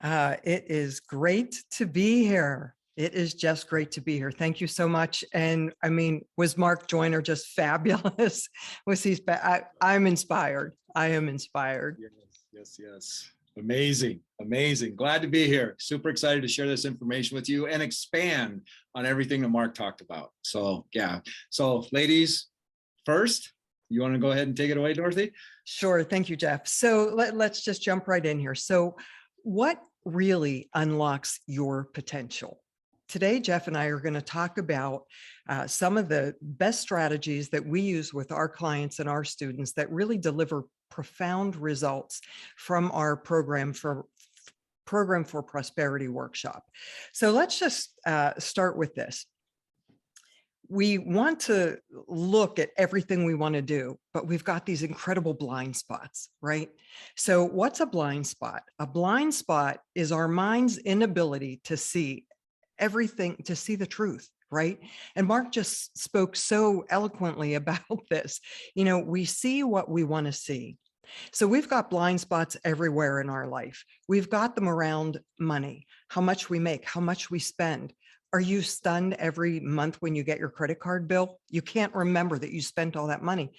It is great to be here. It is just great to be here. Thank you so much. And I mean, was Mark Joyner just fabulous? Was he? I'm inspired. I am inspired. Yes, yes, yes. Amazing, amazing. Glad to be here. Super excited to share this information with you and expand on everything that Mark talked about. So yeah. So ladies, first, you want to go ahead and take it away, Dorothy? Sure. Thank you, Jeff. So let's just jump right in here. So what really unlocks your potential? Today, Jeff and I are going to talk about some of the best strategies that we use with our clients and our students that really deliver profound results from our program for Prosperity workshop. So let's just start with this. We want to look at everything we want to do, but we've got these incredible blind spots, right? So what's a blind spot? A blind spot is our mind's inability to see everything, to see the truth, right? And Mark just spoke so eloquently about this. You know, we see what we want to see. So we've got blind spots everywhere in our life. We've got them around money, how much we make, how much we spend. Are you stunned every month when you get your credit card bill? You can't remember that you spent all that money.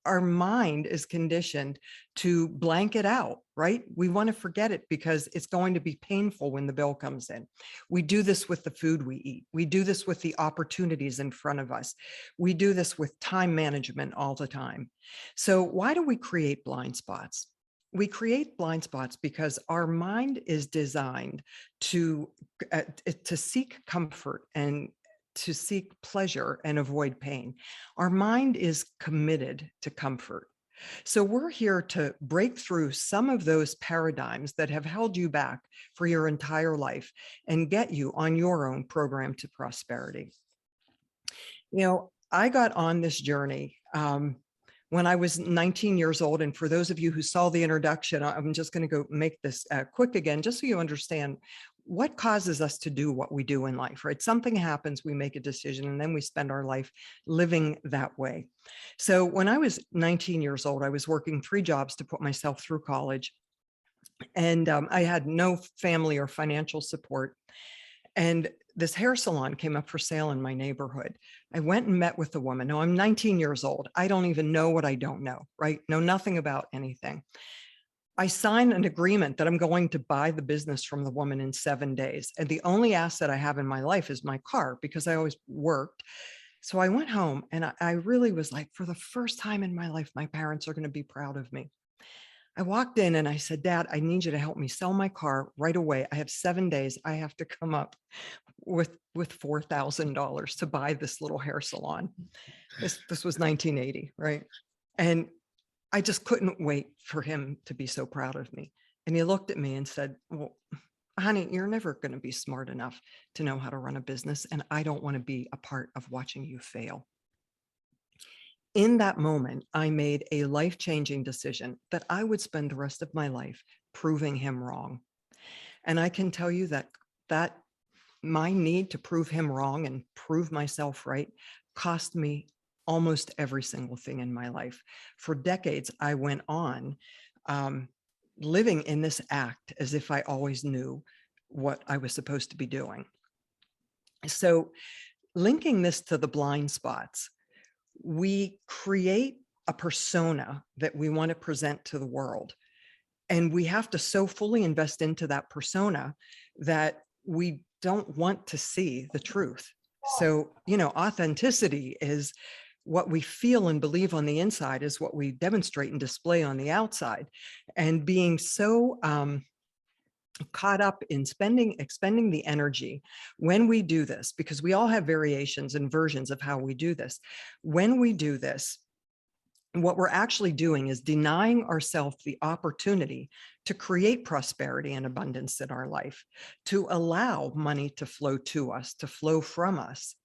Our mind is conditioned to blank it out, right? We want to forget it because it's going to be painful when the bill comes in. We do this with the food we eat. We do this with the opportunities in front of us. We do this with time management all the time. So why do we create blind spots? We create blind spots because our mind is designed to seek comfort and to seek pleasure and avoid pain. Our mind is committed to comfort. So we're here to break through some of those paradigms that have held you back for your entire life and get you on your own program to prosperity. You know, I got on this journey when I was 19 years old. And for those of you who saw the introduction, I'm just going to go make this quick again, just so you understand what causes us to do what we do in life, right? Something happens, we make a decision, and then we spend our life living that way. So when I was 19 years old, I was working 3 jobs to put myself through college. And I had no family or financial support. And this hair salon came up for sale in my neighborhood. I went and met with the woman. Now I'm 19 years old. I don't even know what I don't know, right? Know nothing about anything. I signed an agreement that I'm going to buy the business from the woman in 7 days. And the only asset I have in my life is my car because I always worked. So I went home and I really was like, for the first time in my life, my parents are going to be proud of me. I walked in and I said, Dad, I need you to help me sell my car right away. I have 7 days. I have to come up with $4,000 to buy this little hair salon. This was 1980, right? And I just couldn't wait for him to be so proud of me. And he looked at me and said, well, honey, you're never going to be smart enough to know how to run a business. And I don't want to be a part of watching you fail. In that moment, I made a life-changing decision that I would spend the rest of my life proving him wrong. And I can tell you that my need to prove him wrong and prove myself right cost me almost every single thing in my life. For decades, I went on living in this act as if I always knew what I was supposed to be doing. So linking this to the blind spots, we create a persona that we want to present to the world. And we have to so fully invest into that persona that we don't want to see the truth. So, you know, authenticity is what we feel and believe on the inside is what we demonstrate and display on the outside. And being so caught up in expending the energy when we do this, because we all have variations and versions of how we do this. When we do this, what we're actually doing is denying ourselves the opportunity to create prosperity and abundance in our life, to allow money to flow to us, to flow from us,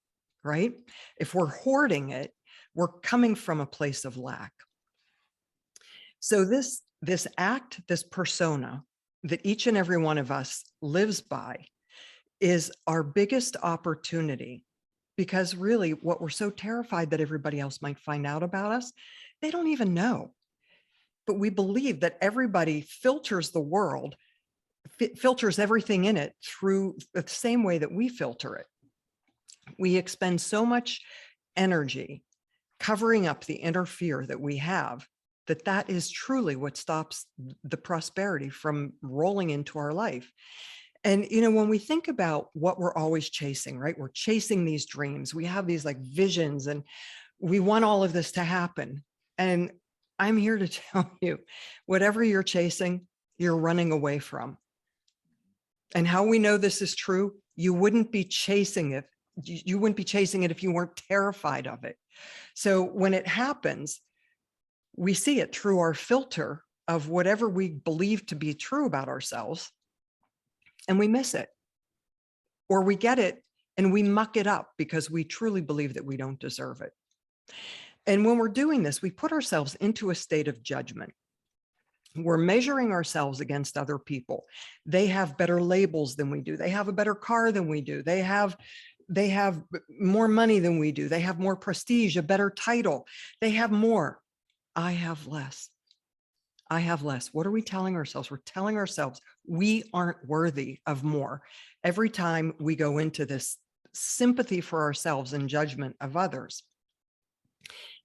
right? If we're hoarding it, we're coming from a place of lack. So this act, this persona that each and every one of us lives by is our biggest opportunity, because really what we're so terrified that everybody else might find out about us, they don't even know. But we believe that everybody filters the world filters everything in it through the same way that we filter it. We expend so much energy covering up the inner fear that we have, that is truly what stops the prosperity from rolling into our life. And, when we think about what we're always chasing, right? We're chasing these dreams. We have these like visions and we want all of this to happen. And I'm here to tell you, whatever you're chasing, you're running away from. And how we know this is true, you wouldn't be chasing it. You wouldn't be chasing it if you weren't terrified of it. So when it happens, we see it through our filter of whatever we believe to be true about ourselves, and we miss it. Or we get it and we muck it up because we truly believe that we don't deserve it. And when we're doing this, we put ourselves into a state of judgment. We're measuring ourselves against other people. They have better labels than we do. They have a better car than we do. They have more money than we do. They have more prestige, a better title. They have more. I have less. I have less. What are we telling ourselves? We're telling ourselves we aren't worthy of more. Every time we go into this sympathy for ourselves and judgment of others.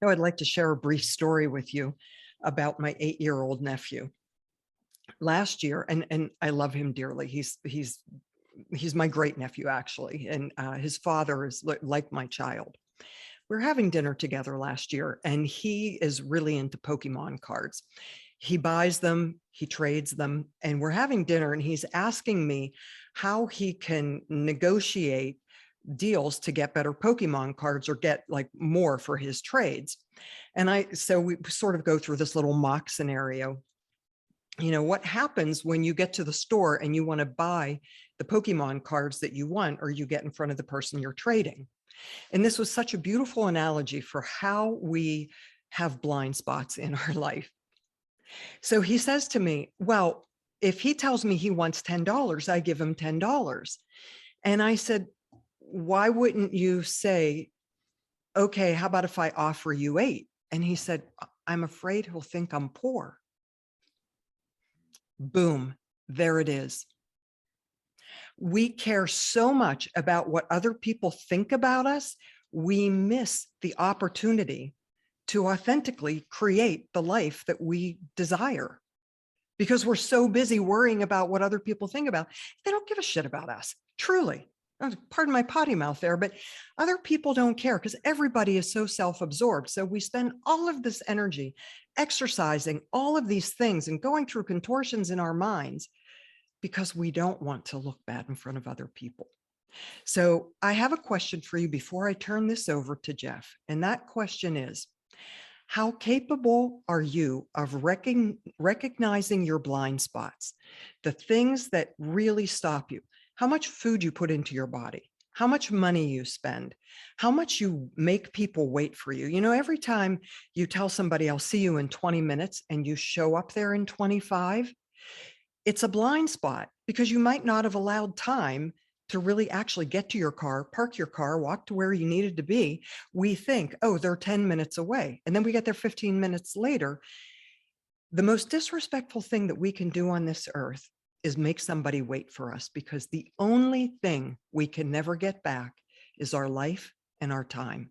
Now, I'd like to share a brief story with you about my 8-year-old nephew. Last year, and I love him dearly. He's my great nephew, actually, and his father is like my child. We were having dinner together last year, and he is really into Pokemon cards. He buys them, he trades them, and we're having dinner, and he's asking me how he can negotiate deals to get better Pokemon cards or get like more for his trades. And so we sort of go through this little mock scenario. What happens when you get to the store and you want to buy the Pokemon cards that you want, or you get in front of the person you're trading? And this was such a beautiful analogy for how we have blind spots in our life. So he says to me, well, if he tells me he wants $10, I give him $10. And I said, why wouldn't you say, okay, how about if I offer you 8? And he said, I'm afraid he'll think I'm poor. Boom, there it is. We care so much about what other people think about us, we miss the opportunity to authentically create the life that we desire, because we're so busy worrying about what other people think about. They don't give a shit about us, truly. Pardon my potty mouth there, but other people don't care because everybody is so self-absorbed. So we spend all of this energy exercising all of these things and going through contortions in our minds because we don't want to look bad in front of other people. So I have a question for you before I turn this over to Jeff. And that question is, how capable are you of recognizing your blind spots, the things that really stop you? How much food you put into your body, how much money you spend, how much you make people wait for you. Every time you tell somebody, I'll see you in 20 minutes, and you show up there in 25, it's a blind spot because you might not have allowed time to really actually get to your car, park your car, walk to where you needed to be. We think, oh, they're 10 minutes away. And then we get there 15 minutes later. The most disrespectful thing that we can do on this earth is make somebody wait for us, because the only thing we can never get back is our life and our time.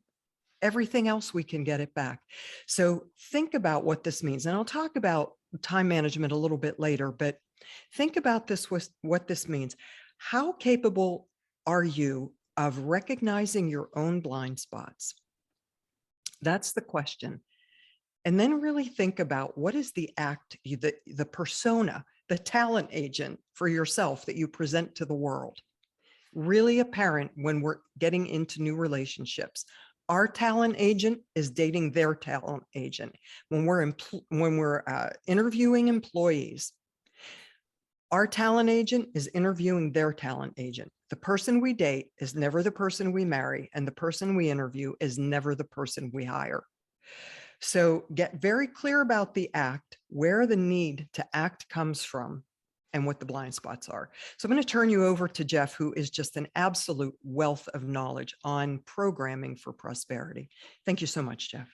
Everything else we can get it back. So think about what this means. And I'll talk about time management a little bit later, but think about this, what this means. How capable are you of recognizing your own blind spots? That's the question. And then really think about what is the act, the persona, the talent agent for yourself that you present to the world. Really apparent when we're getting into new relationships. Our talent agent is dating their talent agent. When we're interviewing employees, our talent agent is interviewing their talent agent. The person we date is never the person we marry, and the person we interview is never the person we hire. So get very clear about the act, where the need to act comes from, and what the blind spots are. So I'm going to turn you over to Jeff, who is just an absolute wealth of knowledge on programming for prosperity. Thank you so much, Jeff.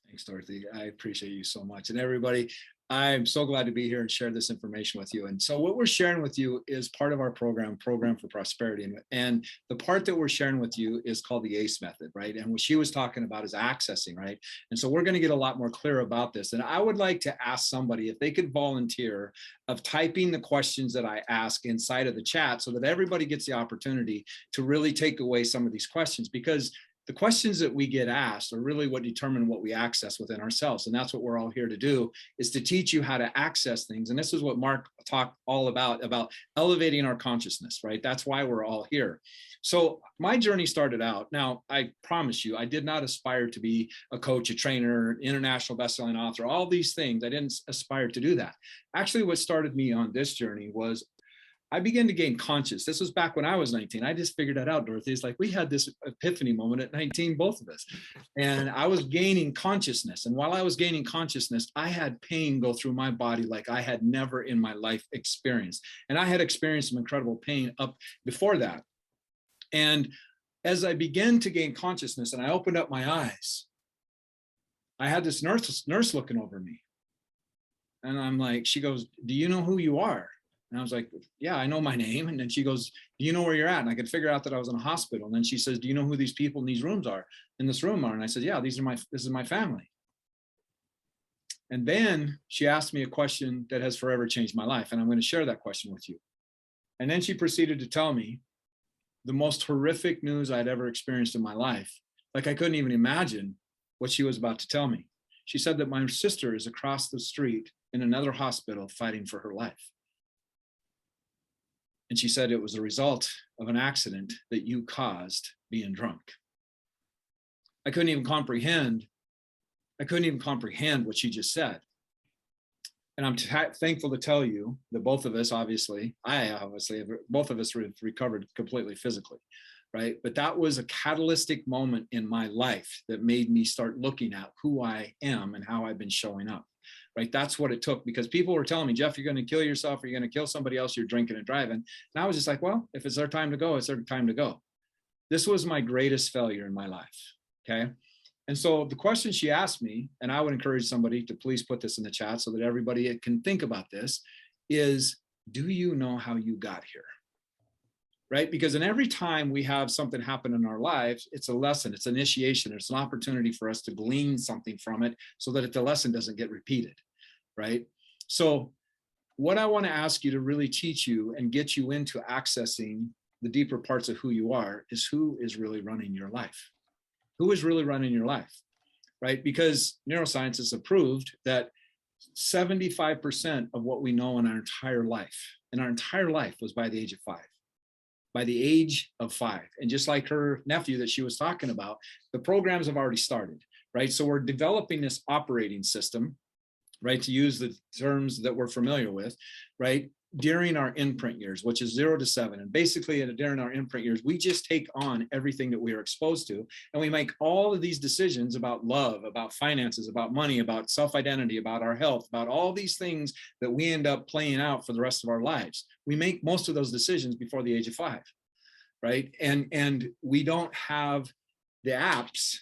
Thanks, Dorothy. I appreciate you so much. And everybody, I'm so glad to be here and share this information with you. And so what we're sharing with you is part of our program for prosperity. And the part that we're sharing with you is called the ACE method, right? And what she was talking about is accessing, right? And so we're going to get a lot more clear about this. And I would like to ask somebody if they could volunteer of typing the questions that I ask inside of the chat so that everybody gets the opportunity to really take away some of these questions, because the questions that we get asked are really what determine what we access within ourselves. And that's what we're all here to do, is to teach you how to access things. And this is what Mark talked all about elevating our consciousness, right? That's why we're all here. So my journey started out. Now, I promise you, I did not aspire to be a coach, a trainer, international bestselling author, all these things. I didn't aspire to do that. Actually, what started me on this journey was I began to gain conscious. This was back when I was 19. I just figured that out, Dorothy. It's like we had this epiphany moment at 19, both of us. And I was gaining consciousness. And while I was gaining consciousness, I had pain go through my body like I had never in my life experienced. And I had experienced some incredible pain up before that. And as I began to gain consciousness and I opened up my eyes, I had this nurse looking over me. And I'm like, she goes, "Do you know who you are?" And I was like, "Yeah, I know my name." And then she goes, "Do you know where you're at?" And I could figure out that I was in a hospital. And then she says, "Do you know who these people in these rooms are, in this room are?" And I said, "Yeah, this is my family." And then she asked me a question that has forever changed my life. And I'm going to share that question with you. And then she proceeded to tell me the most horrific news I'd ever experienced in my life. Like I couldn't even imagine what she was about to tell me. She said that my sister is across the street in another hospital fighting for her life. And she said it was a result of an accident that you caused being drunk. I couldn't even comprehend what she just said. And I'm thankful to tell you that both of us, both of us recovered completely physically, right? But that was a catalytic moment in my life that made me start looking at who I am and how I've been showing up. Right. That's what it took, because people were telling me, "Jeff, you're going to kill yourself, or you're going to kill somebody else, you're drinking and driving." And I was just like, well, if it's their time to go, it's their time to go. This was my greatest failure in my life. Okay. And so the question she asked me, and I would encourage somebody to please put this in the chat so that everybody can think about this, is, do you know how you got here? Right? Because in every time we have something happen in our lives, it's a lesson, it's initiation, it's an opportunity for us to glean something from it so that the lesson doesn't get repeated. Right? So what I want to ask you to really teach you and get you into accessing the deeper parts of who you are is who is really running your life. Who is really running your life, right? Because neuroscience has proved that 75% of what we know in our entire life was by the age of 5. By the age of 5. And just like her nephew that she was talking about, the programs have already started, right? So we're developing this operating system, right, to use the terms that we're familiar with, right, during our imprint years, which is 0 to 7. And basically during our imprint years, we just take on everything that we are exposed to. And we make all of these decisions about love, about finances, about money, about self-identity, about our health, about all these things that we end up playing out for the rest of our lives. We make most of those decisions before the age of 5, right? And we don't have the apps,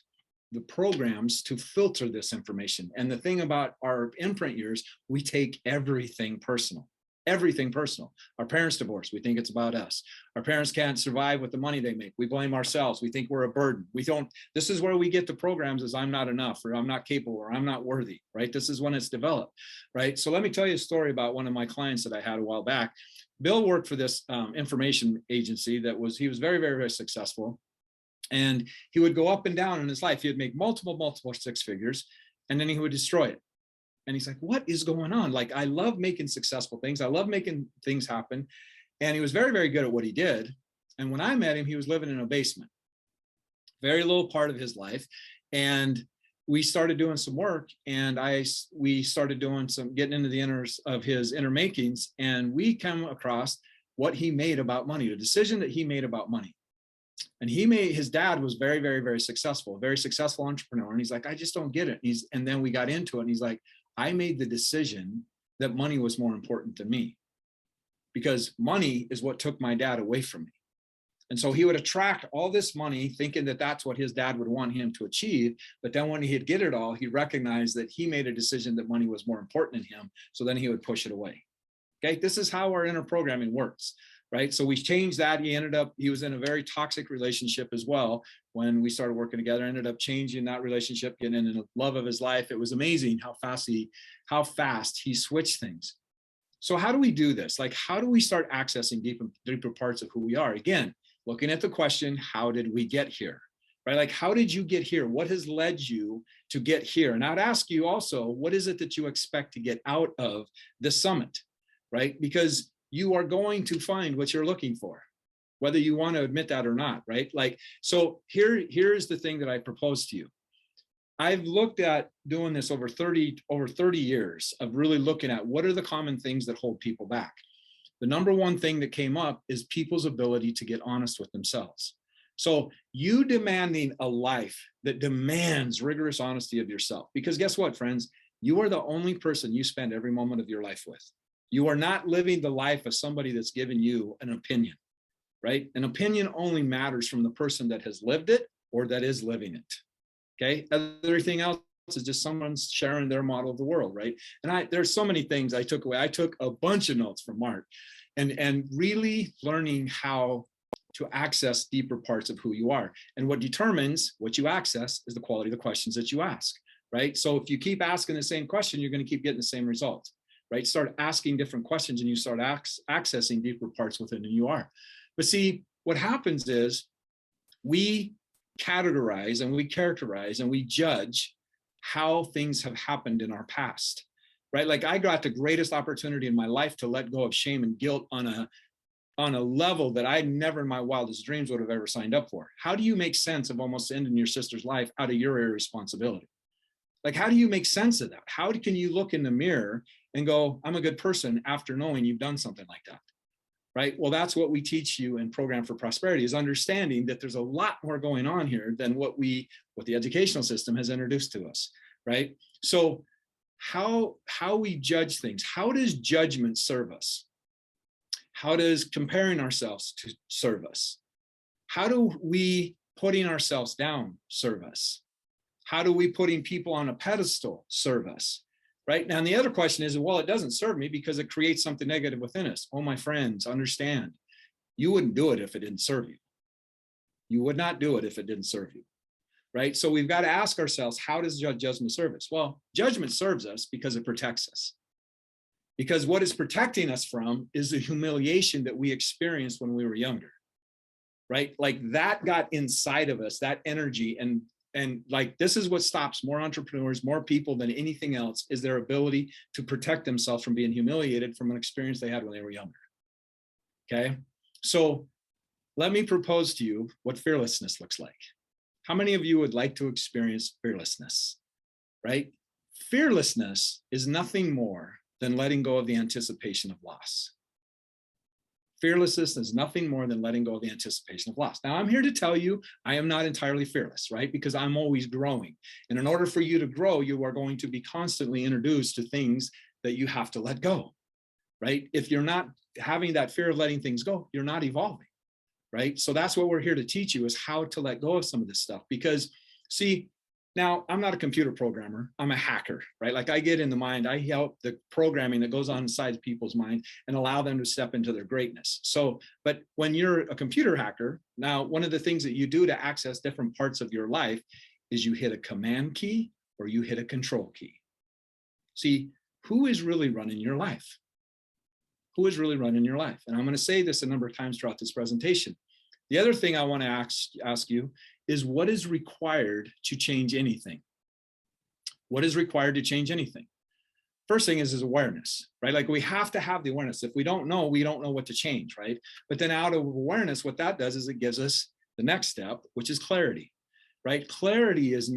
the programs to filter this information. And the thing about our imprint years, we take everything personal. Everything personal. Our parents divorce, we think it's about us. Our parents can't survive with the money they make, we blame ourselves, we think we're a burden. This is where we get the programs as I'm not enough, or I'm not capable, or I'm not worthy, right? This is when it's developed, right? So let me tell you a story about one of my clients that I had a while back. Bill worked for this information agency he was very, very, very successful. And he would go up and down in his life. He would make multiple 6 figures, and then he would destroy it. And he's like, "What is going on? Like, I love making successful things. I love making things happen." And he was very, very good at what he did. And when I met him, he was living in a basement, very little part of his life. And we started doing some work, and we started getting into the inners of his inner makings. And we come across what he made about money, the decision that he made about money. And his dad was very, very, very successful, very successful entrepreneur. And he's like, "I just don't get it." And then we got into it, and he's like, "I made the decision that money was more important than me, because money is what took my dad away from me." And so he would attract all this money thinking that that's what his dad would want him to achieve. But then when he'd get it all, he recognized that he made a decision that money was more important in him. So then he would push it away. Okay, this is how our inner programming works, right? So we changed that. He was in a very toxic relationship as well. When we started working together, ended up changing that relationship, getting in the love of his life. It was amazing how fast he switched things. So how do we do this? Like, how do we start accessing deeper parts of who we are? Again, looking at the question, how did we get here? Right? Like, how did you get here? What has led you to get here? And I'd ask you also, what is it that you expect to get out of the summit? Right? Because you are going to find what you're looking for, whether you want to admit that or not, right? Like, so here's the thing that I propose to you. I've looked at doing this over 30 years of really looking at what are the common things that hold people back. The number one thing that came up is people's ability to get honest with themselves. So you demanding a life that demands rigorous honesty of yourself, because guess what, friends? You are the only person you spend every moment of your life with. You are not living the life of somebody that's given you an opinion, right? An opinion only matters from the person that has lived it or that is living it. Okay, everything else is just someone's sharing their model of the world, right? And there's so many things I took away. I took a bunch of notes from Mark, and really learning how to access deeper parts of who you are. And what determines what you access is the quality of the questions that you ask, right? So if you keep asking the same question, you're going to keep getting the same results, right? Start asking different questions and you start accessing deeper parts within who you are. But see, what happens is we categorize and we characterize and we judge how things have happened in our past, right? Like, I got the greatest opportunity in my life to let go of shame and guilt on a level that I never in my wildest dreams would have ever signed up for. How do you make sense of almost ending your sister's life out of your irresponsibility? Like, how do you make sense of that? How can you look in the mirror and go, I'm a good person, after knowing you've done something like that? Right? Well, that's what we teach you in Program for Prosperity, is understanding that there's a lot more going on here than what the educational system has introduced to us, right? So how we judge things, how does judgment serve us? How does comparing ourselves to serve us? How do we putting ourselves down serve us? How do we putting people on a pedestal serve us? Right? Now, and the other question is, well, it doesn't serve me because it creates something negative within us. Oh, my friends, understand, you wouldn't do it if it didn't serve you. You would not do it if it didn't serve you, right? So we've got to ask ourselves, how does judgment serve us? Well, judgment serves us because it protects us. Because what it's protecting us from is the humiliation that we experienced when we were younger, right? Like, that got inside of us, that energy. And like, this is what stops more entrepreneurs, more people than anything else, is their ability to protect themselves from being humiliated from an experience they had when they were younger. Okay. So let me propose to you what fearlessness looks like. How many of you would like to experience fearlessness, right? Fearlessness is nothing more than letting go of the anticipation of loss. Fearlessness is nothing more than letting go of the anticipation of loss. Now, I'm here to tell you, I am not entirely fearless, right? Because I'm always growing. And in order for you to grow, you are going to be constantly introduced to things that you have to let go, right? If you're not having that fear of letting things go, you're not evolving, right? So that's what we're here to teach you, is how to let go of some of this stuff. Because, see, now, I'm not a computer programmer, I'm a hacker, right? Like, I get in the mind, I help the programming that goes on inside people's mind and allow them to step into their greatness. So, but when you're a computer hacker, now, one of the things that you do to access different parts of your life is you hit a command key or you hit a control key. See, who is really running your life? Who is really running your life? And I'm going to say this a number of times throughout this presentation. The other thing I want to ask you is, what is required to change anything? What is required to change anything? First thing is awareness, right? Like, we have to have the awareness. If we don't know what to change, right? But then out of awareness, what that does is it gives us the next step, which is clarity, right? Clarity is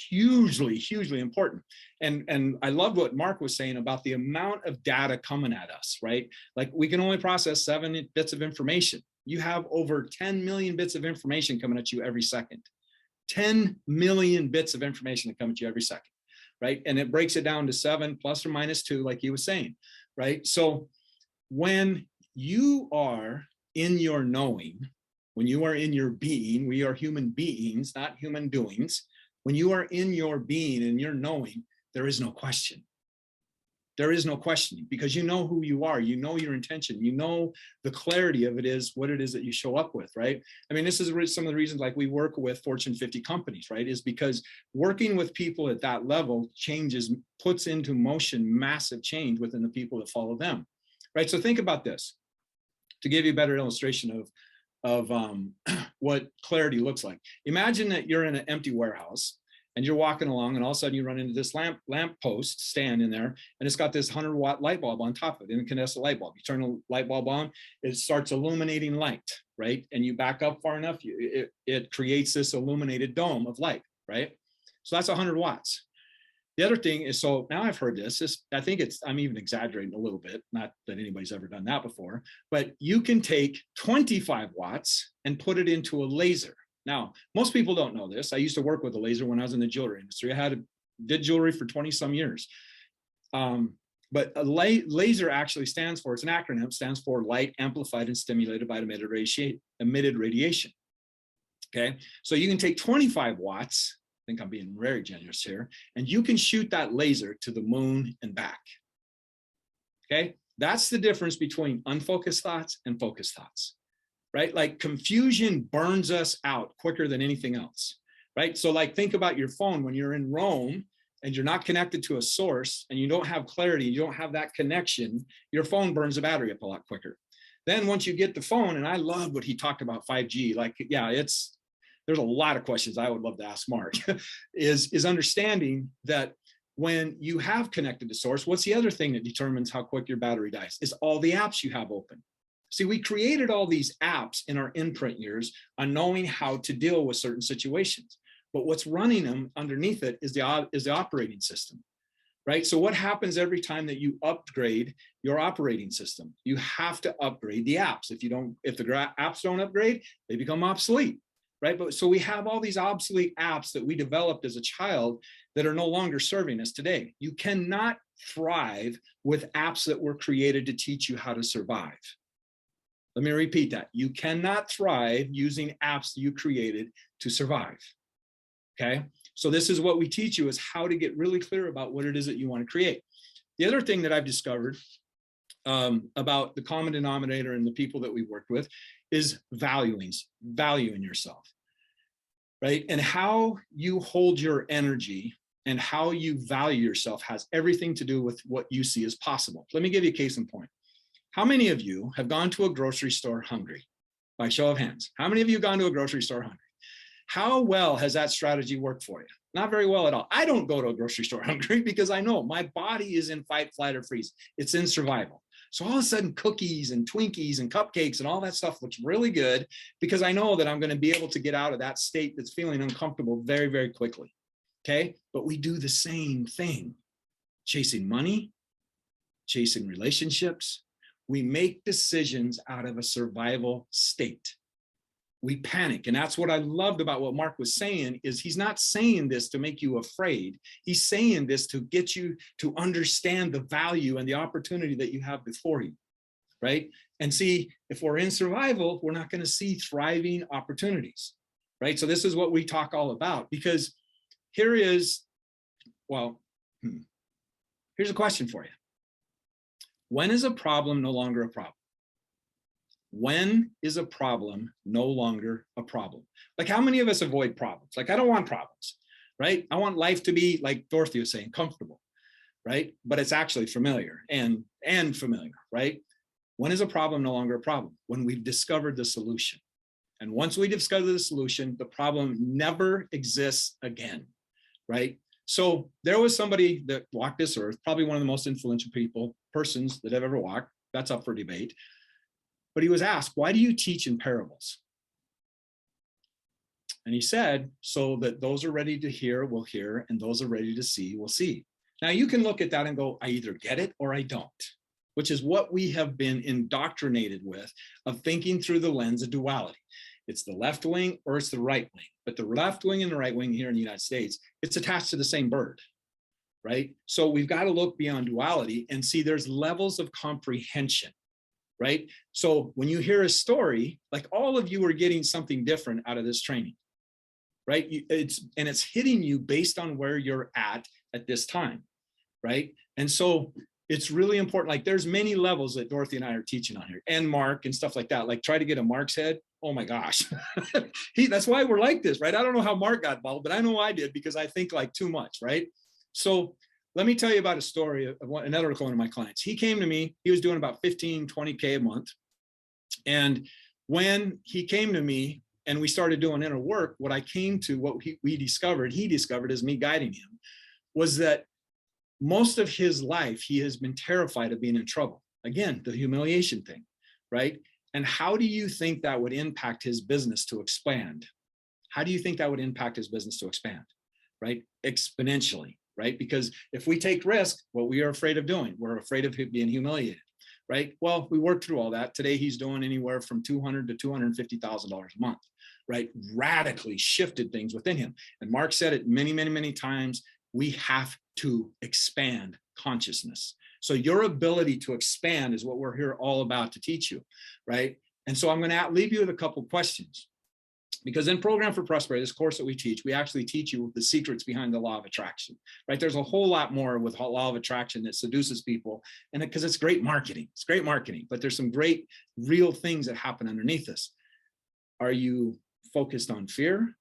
hugely, hugely important. And I love what Mark was saying about the amount of data coming at us, right? Like, we can only process 7 bits of information. You have over 10 million bits of information coming at you every second. 10 million bits of information that come at you every second, right? And it breaks it down to 7 plus or minus 2, like he was saying, right? So when you are in your knowing, when you are in your being, we are human beings, not human doings. When you are in your being and your knowing, there is no question. There is no questioning, because you know who you are, you know your intention, you know the clarity of it is what it is that you show up with, right? I mean, this is some of the reasons like we work with Fortune 50 companies, right? Is because working with people at that level puts into motion massive change within the people that follow them, right? So think about this, to give you a better illustration of what clarity looks like. Imagine that you're in an empty warehouse and you're walking along, and all of a sudden you run into this lamp post stand in there, and it's got this 100-watt light bulb on top of it, incandescent light bulb. You turn the light bulb on, it starts illuminating light, right? And you back up far enough, it creates this illuminated dome of light, right? So that's 100 watts. The other thing is, so now I've heard this, I think I'm even exaggerating a little bit, not that anybody's ever done that before, but you can take 25 watts and put it into a laser. Now, most people don't know this. I used to work with a laser when I was in the jewelry industry. Did jewelry for 20 some years. But a laser actually stands for, it's an acronym, stands for light amplified and stimulated by emitted radiation. Okay, so you can take 25 watts, I think I'm being very generous here, and you can shoot that laser to the moon and back. Okay, that's the difference between unfocused thoughts and focused thoughts. Right? Like confusion burns us out quicker than anything else, right? So like think about your phone when you're in Rome and you're not connected to a source and you don't have clarity, you don't have that connection, your phone burns the battery up a lot quicker. Then once you get the phone, and I love what he talked about 5G, like, yeah, there's a lot of questions I would love to ask Mark, is understanding that when you have connected to source, what's the other thing that determines how quick your battery dies? Is all the apps you have open. See, we created all these apps in our imprint years on knowing how to deal with certain situations, but what's running them underneath it is the operating system, right? So what happens every time that you upgrade your operating system? You have to upgrade the apps. If the apps don't upgrade, they become obsolete, right? But so we have all these obsolete apps that we developed as a child that are no longer serving us today. You cannot thrive with apps that were created to teach you how to survive. Let me repeat that. You cannot thrive using apps that you created to survive, okay? So this is what we teach you, is how to get really clear about what it is that you want to create. The other thing that I've discovered about the common denominator and the people that we worked with is valuing yourself, right? And how you hold your energy and how you value yourself has everything to do with what you see as possible. Let me give you a case in point. How many of you have gone to a grocery store hungry? By show of hands. How many of you have gone to a grocery store hungry? How well has that strategy worked for you? Not very well at all. I don't go to a grocery store hungry because I know my body is in fight, flight, or freeze. It's in survival. So all of a sudden, cookies and Twinkies and cupcakes and all that stuff looks really good because I know that I'm going to be able to get out of that state that's feeling uncomfortable very, very quickly. Okay? But we do the same thing. Chasing money, chasing relationships. We make decisions out of a survival state. We panic. And that's what I loved about what Mark was saying, is he's not saying this to make you afraid. He's saying this to get you to understand the value and the opportunity that you have before you, right? And see, if we're in survival, we're not going to see thriving opportunities, right? So this is what we talk all about, because here's a question for you. When is a problem no longer a problem? When is a problem no longer a problem? Like, how many of us avoid problems? Like, I don't want problems, right? I want life to be, like Dorothy was saying, comfortable, right? But it's actually familiar and familiar, right? When is a problem no longer a problem? When we've discovered the solution. And once we discover the solution, the problem never exists again, right? So there was somebody that walked this earth, probably one of the most influential persons that have ever walked. That's up for debate. But he was asked, why do you teach in parables? And he said, so that those are ready to hear will hear, and those are ready to see will see. Now you can look at that and go, I either get it or I don't, which is what we have been indoctrinated with, of thinking through the lens of duality. It's the left wing or it's the right wing. But the left wing and the right wing here in the United States, it's attached to the same bird, right? So we've got to look beyond duality and see there's levels of comprehension, right? So when you hear a story, like all of you are getting something different out of this training, right? It's hitting you based on where you're at this time, right? And so it's really important. Like there's many levels that Dorothy and I are teaching on here, and Mark and stuff like that. Like try to get a Mark's head. Oh my gosh. That's why we're like this, right? I don't know how Mark got involved, but I know I did because I think like too much, right? So let me tell you about a story of another one of my clients. He came to me, he was doing about 15, 20K a month. And when he came to me and we started doing inner work, what he discovered as me guiding him, was that most of his life, he has been terrified of being in trouble. Again, the humiliation thing, right? And how do you think that would impact his business to expand? How do you think that would impact his business to expand, right? Exponentially, right? Because if we take risk, what we are afraid of doing, we're afraid of being humiliated, right? Well, we worked through all that. Today, he's doing anywhere from $200,000 to $250,000 a month, right? Radically shifted things within him. And Mark said it many, many, many times. We have to expand consciousness. So your ability to expand is what we're here all about to teach you, right? And so I'm going to leave you with a couple of questions, because in Program for Prosperity, this course that we teach, we actually teach you the secrets behind the law of attraction, right? There's a whole lot more with law of attraction that seduces people, and because it's great marketing, but there's some great real things that happen underneath this. Are you focused on fear,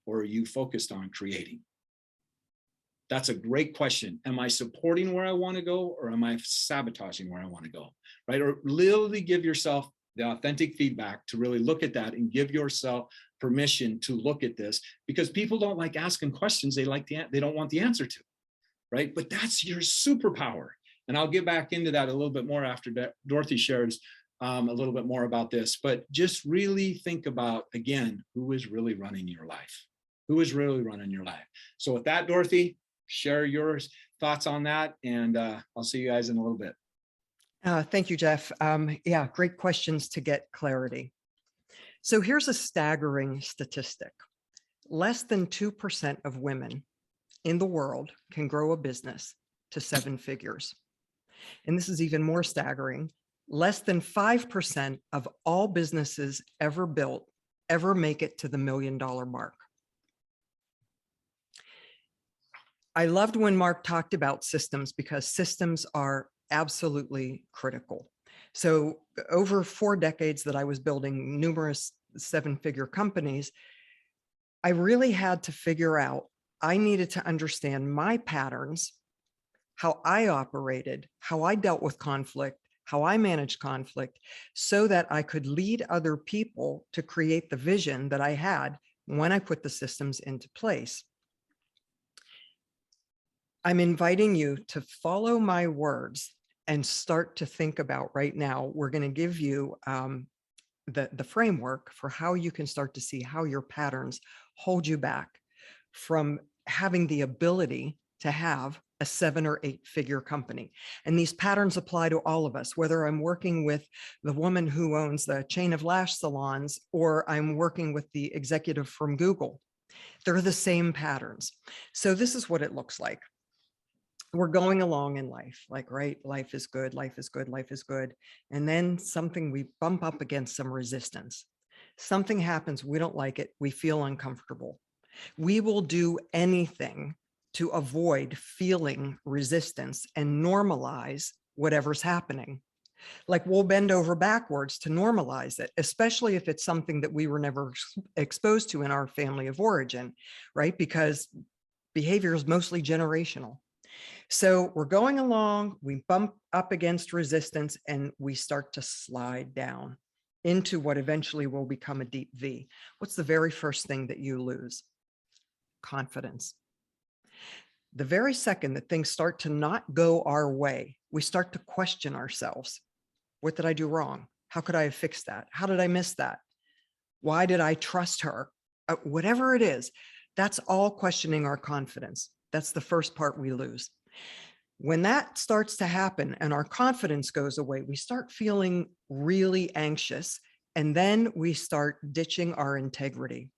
or are you focused on creating? That's a great question. Am I supporting where I want to go, or am I sabotaging where I want to go, right? Or literally give yourself the authentic feedback to really look at that and give yourself permission to look at this, because people don't like asking questions they don't want the answer to, right? But that's your superpower. And I'll get back into that a little bit more after Dorothy shares a little bit more about this. But just really think about, again, who is really running your life? Who is really running your life? So with that, Dorothy, share your thoughts on that, and I'll see you guys in a little bit. Thank you, Jeff. Yeah, great questions to get clarity. So here's a staggering statistic. Less than 2% of women in the world can grow a business to 7 figures. And this is even more staggering. Less than 5% of all businesses ever built ever make it to the $1 million mark. I loved when Mark talked about systems, because systems are absolutely critical. So over 4 decades that I was building numerous 7-figure companies, I really had to figure out, I needed to understand my patterns, how I operated, how I dealt with conflict, how I managed conflict, so that I could lead other people to create the vision that I had when I put the systems into place. I'm inviting you to follow my words and start to think about right now. We're going to give you the framework for how you can start to see how your patterns hold you back from having the ability to have a 7 or 8 figure company. And these patterns apply to all of us, whether I'm working with the woman who owns the chain of lash salons, or I'm working with the executive from Google. They're the same patterns. So this is what it looks like. We're going along in life, like, right? Life is good, life is good, life is good. And then we bump up against some resistance. Something happens, we don't like it, we feel uncomfortable. We will do anything to avoid feeling resistance and normalize whatever's happening. Like we'll bend over backwards to normalize it, especially if it's something that we were never exposed to in our family of origin, right? Because behavior is mostly generational. So we're going along, we bump up against resistance, and we start to slide down into what eventually will become a deep V. What's the very first thing that you lose? Confidence. The very second that things start to not go our way, we start to question ourselves. What did I do wrong? How could I have fixed that? How did I miss that? Why did I trust her? Whatever it is, that's all questioning our confidence. That's the first part we lose. When that starts to happen and our confidence goes away, we start feeling really anxious, and then we start ditching our integrity.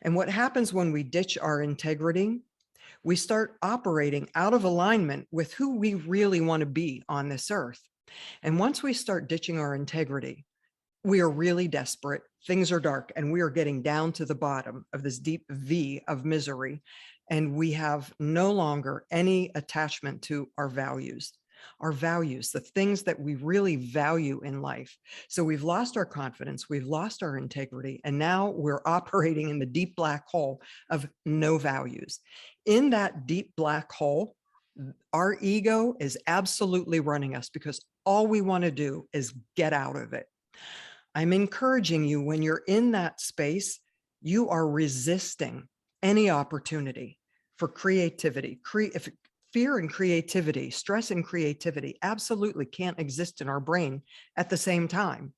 And what happens when we ditch our integrity? We start operating out of alignment with who we really want to be on this earth. And once we start ditching our integrity, we are really desperate. Things are dark and we are getting down to the bottom of this deep V of misery. And we have no longer any attachment to our values, the things that we really value in life. So we've lost our confidence, we've lost our integrity, and now we're operating in the deep black hole of no values. In that deep black hole, our ego is absolutely running us because all we want to do is get out of it. I'm encouraging you, when you're in that space, you are resisting any opportunity for creativity. If fear and creativity, stress and creativity absolutely can't exist in our brain at the same time.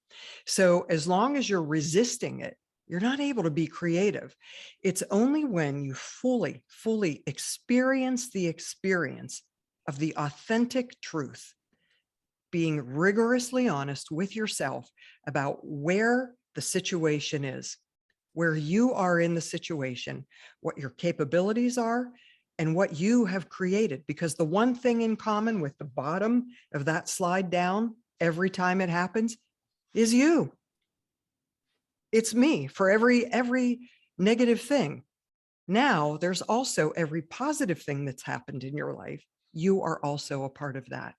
So as long as you're resisting it, you're not able to be creative. It's only when you fully experience the experience of the authentic truth, being rigorously honest with yourself about where the situation is, where you are in the situation, what your capabilities are, and what you have created. Because the one thing in common with the bottom of that slide down every time it happens is you. It's me for every negative thing. Now there's also every positive thing that's happened in your life. You are also a part of that.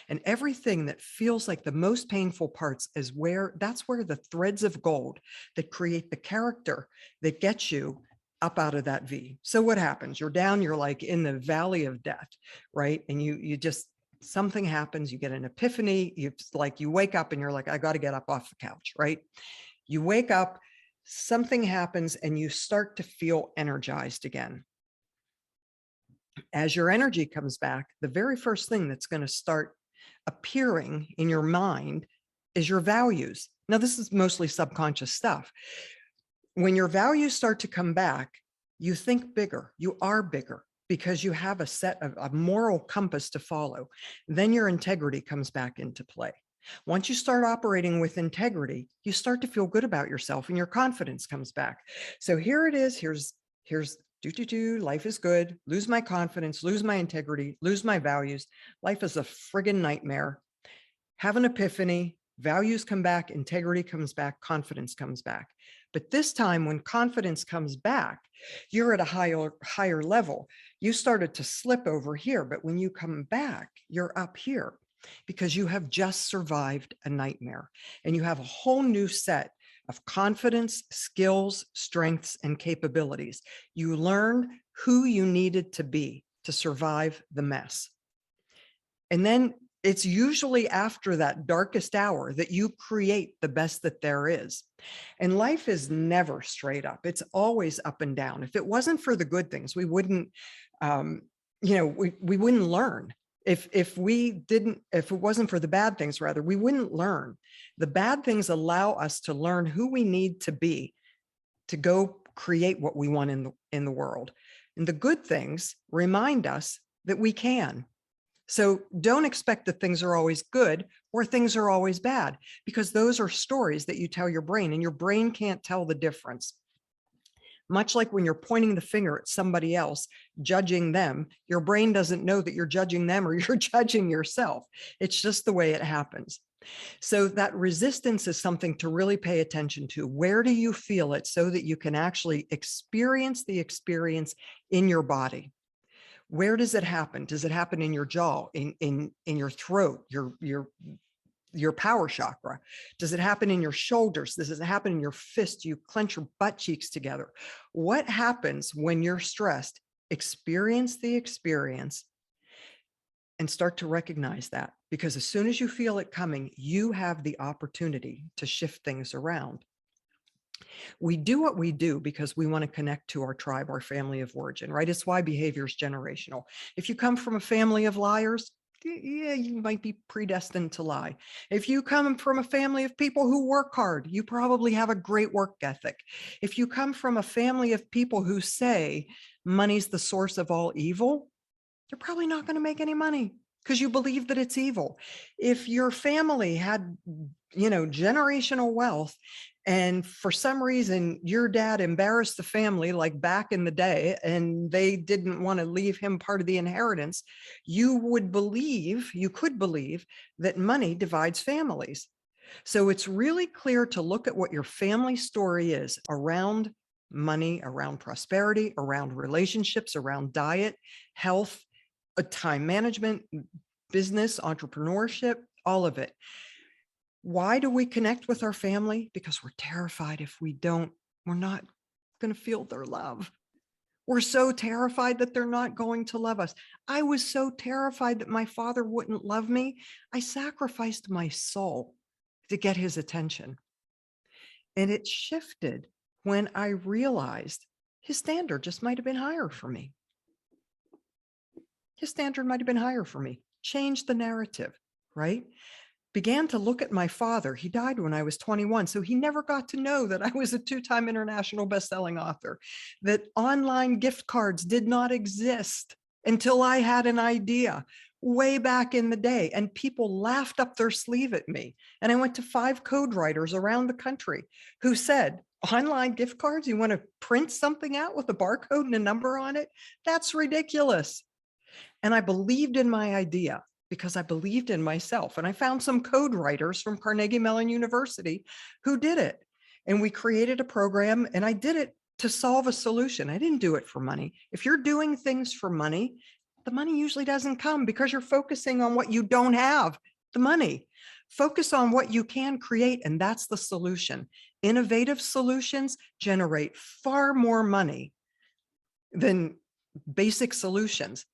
And everything that feels like the most painful parts is that's where the threads of gold that create the character that gets you up out of that V. So what happens? You're down, you're like in the valley of death, right? And you just, something happens, you get an epiphany, you wake up and you're like, I got to get up off the couch, right? You wake up, something happens, and you start to feel energized again. As your energy comes back, the very first thing that's going to start appearing in your mind is your values. Now, this is mostly subconscious stuff. When your values start to come back, you think bigger. You are bigger because you have a set of a moral compass to follow. Then your integrity comes back into play. Once you start operating with integrity, you start to feel good about yourself and your confidence comes back. So here it is. Here's life is good, lose my confidence, lose my integrity, lose my values. Life is a friggin' nightmare. Have an epiphany, values come back, integrity comes back, confidence comes back. But this time when confidence comes back, you're at a higher level. You started to slip over here, but when you come back, you're up here because you have just survived a nightmare and you have a whole new set of confidence, skills, strengths, and capabilities. You learned who you needed to be to survive the mess. And then it's usually after that darkest hour that you create the best that there is. And life is never straight up. It's always up and down. If it wasn't for the good things, we wouldn't, we wouldn't learn. If it wasn't for the bad things, rather, we wouldn't learn. The bad things allow us to learn who we need to be to go create what we want in the world. And the good things remind us that we can. So don't expect that things are always good or things are always bad, because those are stories that you tell your brain, and your brain can't tell the difference. Much like when you're pointing the finger at somebody else, judging them, your brain doesn't know that you're judging them or you're judging yourself. It's just the way it happens. So that resistance is something to really pay attention to. Where do you feel it so that you can actually experience the experience in your body? Where does it happen? Does it happen in your jaw, in your throat, your power chakra? Does it happen in your shoulders? Does it happen in your fist? You clench your butt cheeks together. What happens when you're stressed? Experience the experience and start to recognize that, because as soon as you feel it coming, you have the opportunity to shift things around. We do what we do because we want to connect to our tribe, our family of origin, right? It's why behavior is generational. If you come from a family of liars, yeah, you might be predestined to lie. If you come from a family of people who work hard, you probably have a great work ethic. If you come from a family of people who say money's the source of all evil, you're probably not going to make any money because you believe that it's evil. If your family had, generational wealth And for some reason, your dad embarrassed the family like back in the day, and they didn't want to leave him part of the inheritance, you could believe that money divides families. So it's really clear to look at what your family story is around money, around prosperity, around relationships, around diet, health, time management, business, entrepreneurship, all of it. Why do we connect with our family? Because we're terrified if we don't, we're not going to feel their love. We're so terrified that they're not going to love us. I was so terrified that my father wouldn't love me. I sacrificed my soul to get his attention. And it shifted when I realized his standard just might have been higher for me. His standard might have been higher for me. Change the narrative, right? Began to look at my father. He died when I was 21, so he never got to know that I was a two-time international best-selling author, that online gift cards did not exist until I had an idea way back in the day, and people laughed up their sleeve at me. And I went to 5 code writers around the country who said, online gift cards, you want to print something out with a barcode and a number on it? That's ridiculous. And I believed in my idea because I believed in myself. And I found some code writers from Carnegie Mellon University who did it. And we created a program, and I did it to solve a solution. I didn't do it for money. If you're doing things for money, the money usually doesn't come because you're focusing on what you don't have, the money. Focus on what you can create, and that's the solution. Innovative solutions generate far more money than basic solutions.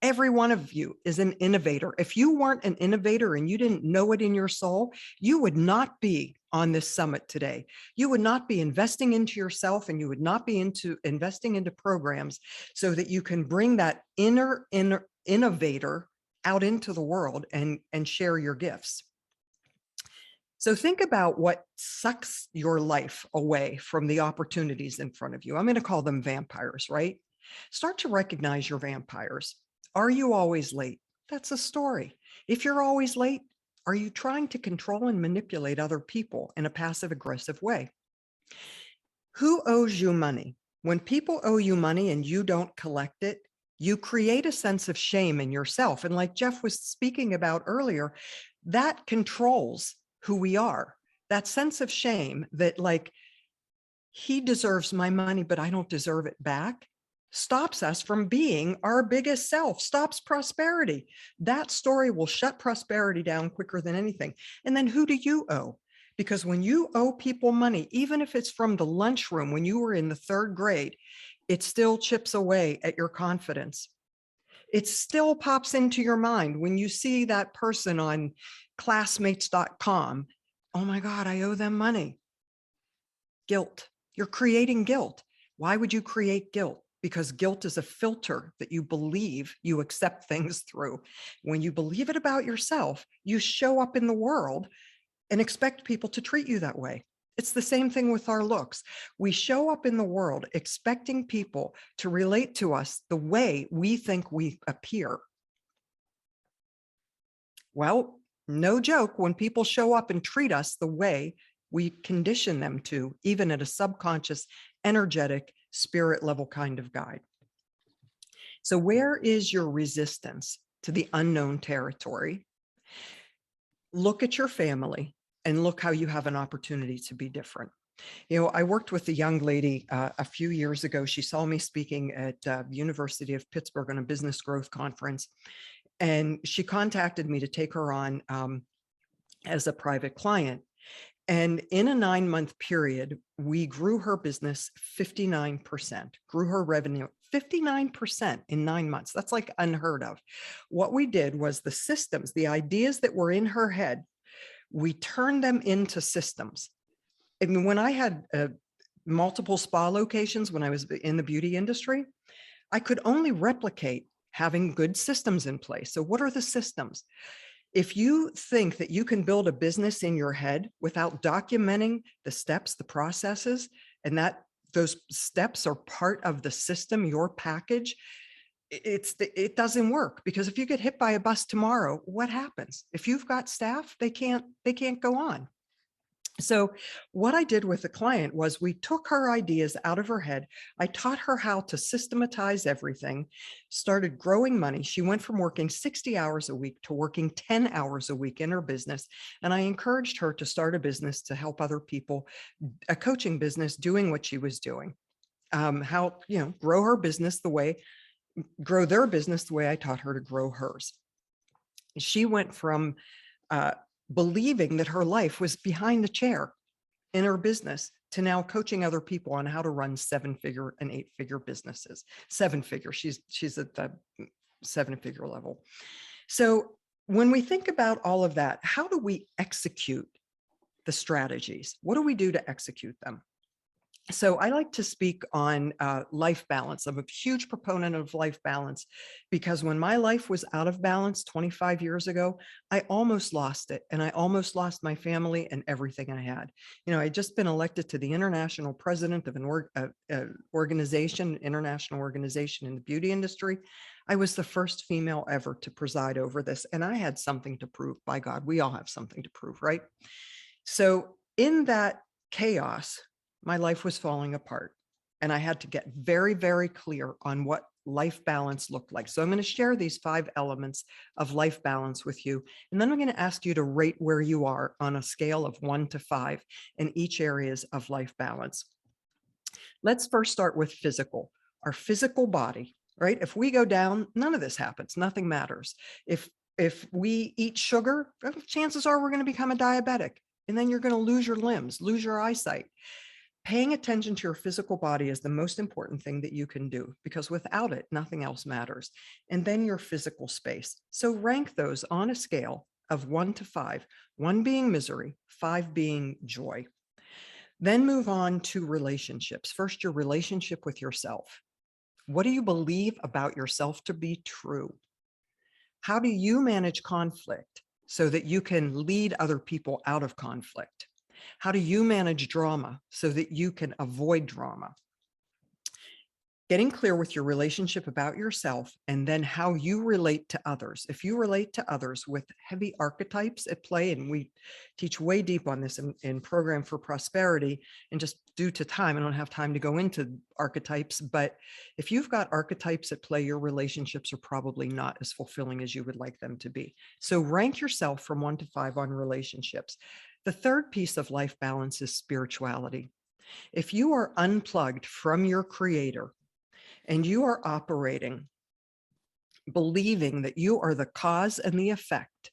Every one of you is an innovator. If you weren't an innovator and you didn't know it in your soul, you would not be on this summit today. You would not be investing into yourself, and you would not be investing into programs so that you can bring that inner innovator out into the world and share your gifts. So think about what sucks your life away from the opportunities in front of you. I'm going to call them vampires, right? Start to recognize your vampires. Are you always late? That's a story. If you're always late, are you trying to control and manipulate other people in a passive aggressive way? Who owes you money? When people owe you money and you don't collect it, you create a sense of shame in yourself. And like Jeff was speaking about earlier, that controls who we are. That sense of shame that, like, he deserves my money, but I don't deserve it back, stops us from being our biggest self, stops prosperity. That story will shut prosperity down quicker than anything. And then who do you owe? Because when you owe people money, even if it's from the lunchroom when you were in the 3rd grade, it still chips away at your confidence. It still pops into your mind when you see that person on classmates.com. Oh my God, I owe them money. Guilt. You're creating guilt. Why would you create guilt? Because guilt is a filter that you believe you accept things through. When you believe it about yourself, you show up in the world and expect people to treat you that way. It's the same thing with our looks. We show up in the world expecting people to relate to us the way we think we appear. Well, no joke, when people show up and treat us the way we condition them to, even at a subconscious, energetic, spirit level kind of guide. So where is your resistance to the unknown territory? Look at your family and look how you have an opportunity to be different. You know, I worked with a young lady a few years ago. She saw me speaking at the University of Pittsburgh on a business growth conference, and she contacted me to take her on as a private client. And in a 9-month period, we grew her business 59%, grew her revenue 59% in 9 months. That's like unheard of. What we did was the systems, the ideas that were in her head, we turned them into systems. I mean, when I had multiple spa locations, when I was in the beauty industry, I could only replicate having good systems in place. So what are the systems? If you think that you can build a business in your head without documenting the steps, the processes, and that those steps are part of the system, your package, it doesn't work. Because if you get hit by a bus tomorrow, what happens? If you've got staff, they can't go on. So what I did with the client was we took her ideas out of her head. I taught her how to systematize everything, started growing money. She went from working 60 hours a week to working 10 hours a week in her business. And I encouraged her to start a business to help other people, a coaching business, doing what she was doing. How, grow her business the way, grow their business the way I taught her to grow hers. She went from uh, believing that her life was behind the chair in her business to now coaching other people on how to run 7-figure and 8-figure businesses. 7-figure. She's at the 7-figure level. So when we think about all of that, how do we execute the strategies? What do we do to execute them? So I like to speak on life balance. I'm a huge proponent of life balance because when my life was out of balance 25 years ago, I almost lost it. And I almost lost my family and everything I had. I'd just been elected to the international president of an organization, international organization in the beauty industry. I was the first female ever to preside over this. And I had something to prove. By God, we all have something to prove, right? So in that chaos, my life was falling apart. And I had to get very, very clear on what life balance looked like. So I'm going to share these 5 elements of life balance with you. And then I'm going to ask you to rate where you are on a scale of 1 to 5 in each areas of life balance. Let's first start with physical, our physical body, right? If we go down, none of this happens. Nothing matters. If we eat sugar, chances are we're going to become a diabetic. And then you're going to lose your limbs, lose your eyesight. Paying attention to your physical body is the most important thing that you can do because without it, nothing else matters. And then your physical space. So rank those on a scale of 1 to 5, 1 being misery, 5 being joy. Then move on to relationships. First, your relationship with yourself. What do you believe about yourself to be true? How do you manage conflict so that you can lead other people out of conflict? How do you manage drama so that you can avoid drama? Getting clear with your relationship about yourself and then how you relate to others. If you relate to others with heavy archetypes at play, and we teach way deep on this in Program for Prosperity, and just due to time, I don't have time to go into archetypes, but if you've got archetypes at play, your relationships are probably not as fulfilling as you would like them to be. So rank yourself from 1 to 5 on relationships. The third piece of life balance is spirituality. If you are unplugged from your creator, and you are operating, believing that you are the cause and the effect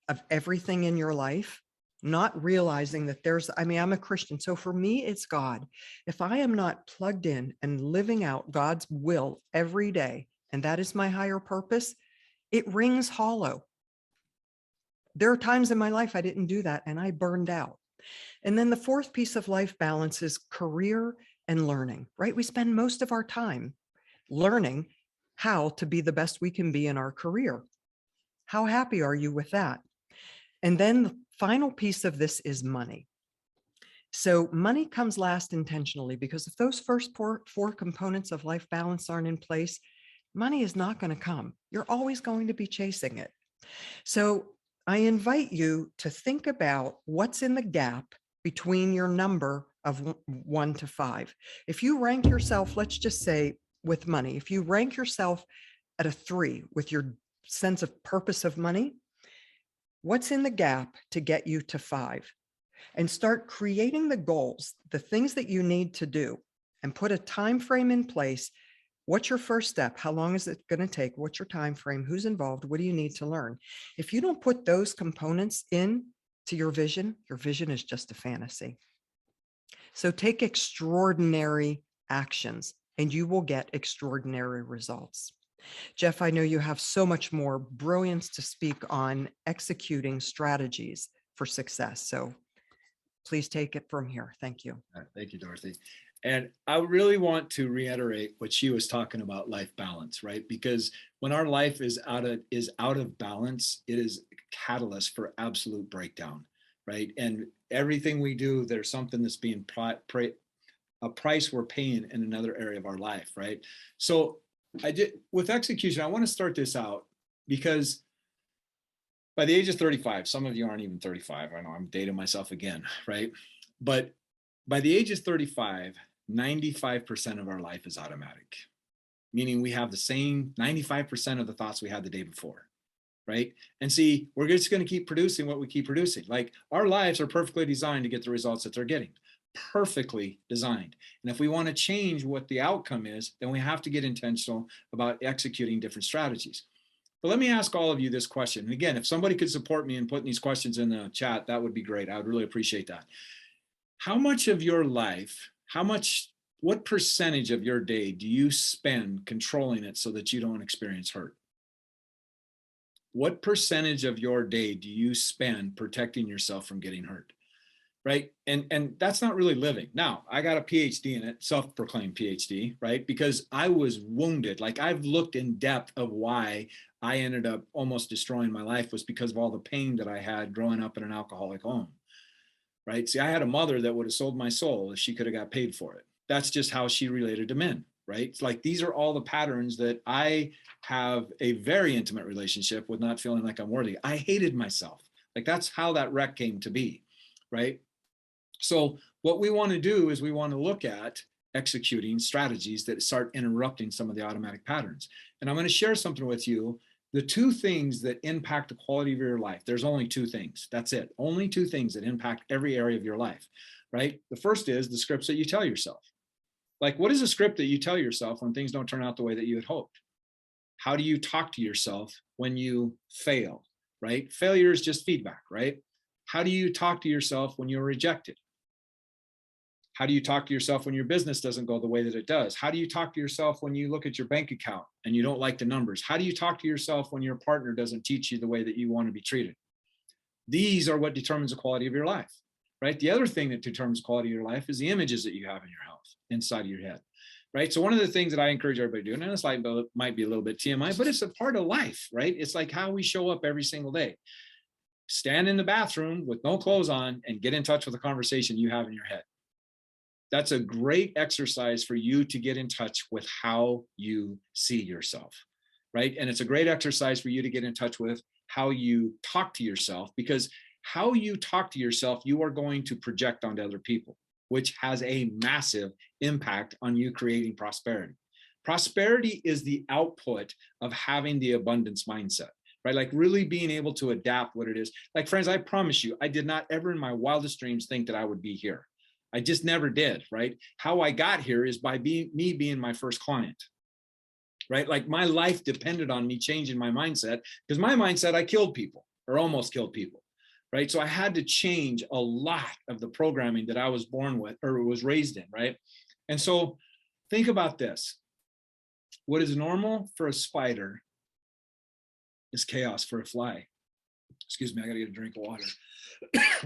of everything in your life, not realizing that I'm a Christian. So for me, it's God. If I am not plugged in and living out God's will every day, and that is my higher purpose, it rings hollow. There are times in my life I didn't do that and I burned out. And then the fourth piece of life balance is career and learning, right? We spend most of our time learning how to be the best we can be in our career. How happy are you with that? And then the final piece of this is money. So money comes last intentionally because if those first four components of life balance aren't in place, money is not going to come. You're always going to be chasing it. So I invite you to think about what's in the gap between your number of 1 to 5. If you rank yourself, let's just say with money, if you rank yourself at a 3 with your sense of purpose of money, what's in the gap to get you to 5? And start creating the goals, the things that you need to do, and put a time frame in place. What's your first step? How long is it going to take? What's your time frame? Who's involved? What do you need to learn? If you don't put those components in to your vision is just a fantasy. So take extraordinary actions and you will get extraordinary results. Jeff, I know you have so much more brilliance to speak on executing strategies for success. So please take it from here. Thank you. Thank you, Dorothy. And I really want to reiterate what she was talking about, life balance, right? Because when our life is out of balance, it is a catalyst for absolute breakdown, right? And everything we do, there's something that's being a price we're paying in another area of our life, right? So with execution, I want to start this out because By the age of 35, some of you aren't even 35. I know I'm dating myself again, right? But by the age of 35, 95% of our life is automatic, meaning we have the same 95% of the thoughts we had the day before, right? And see, we're just going to keep producing what we keep producing. Like our lives are perfectly designed to get the results that they're getting, perfectly designed. And if we want to change what the outcome is, then we have to get intentional about executing different strategies. But let me ask all of you this question. And again, if somebody could support me in putting these questions in the chat, that would be great. I would really appreciate that. How much of your life, what percentage of your day do you spend controlling it so that you don't experience hurt? What percentage of your day do you spend protecting yourself from getting hurt? Right? And that's not really living. Now, I got a PhD in it, self-proclaimed PhD, right? Because I was wounded. Like I've looked in depth of why I ended up almost destroying my life was because of all the pain that I had growing up in an alcoholic home, right? See, I had a mother that would have sold my soul if she could have got paid for it. That's just how she related to men, right? It's like these are all the patterns that I have a very intimate relationship with not feeling like I'm worthy. I hated myself. Like that's how that wreck came to be, right? So what we want to do is we want to look at executing strategies that start interrupting some of the automatic patterns. And I'm going to share something with you. The two things that impact the quality of your life, there's only two things. That's it. Only two things that impact every area of your life, right? The first is the scripts that you tell yourself. Like, what is a script that you tell yourself when things don't turn out the way that you had hoped? How do you talk to yourself when you fail, right? Failure is just feedback, right? How do you talk to yourself when you're rejected? How do you talk to yourself when your business doesn't go the way that it does? How do you talk to yourself when you look at your bank account and you don't like the numbers? How do you talk to yourself when your partner doesn't teach you the way that you want to be treated? These are what determines the quality of your life, right? The other thing that determines the quality of your life is the images that you have in your house, inside of your head, right? So one of the things that I encourage everybody to do, and this might be a little bit TMI, but it's a part of life, right? It's like how we show up every single day. Stand in the bathroom with no clothes on and get in touch with the conversation you have in your head. That's a great exercise for you to get in touch with how you see yourself, right? And it's a great exercise for you to get in touch with how you talk to yourself, because how you talk to yourself, you are going to project onto other people, which has a massive impact on you creating prosperity. Prosperity is the output of having the abundance mindset, right? Like really being able to adapt what it is. Like friends, I promise you, I did not ever in my wildest dreams think that I would be here. I just never did, right? How I got here is by me being my first client, right? Like my life depended on me changing my mindset, because my mindset, I killed people or almost killed people, right? So I had to change a lot of the programming that I was born with or was raised in, right? And so think about this. What is normal for a spider is chaos for a fly. Excuse me, I gotta get a drink of water.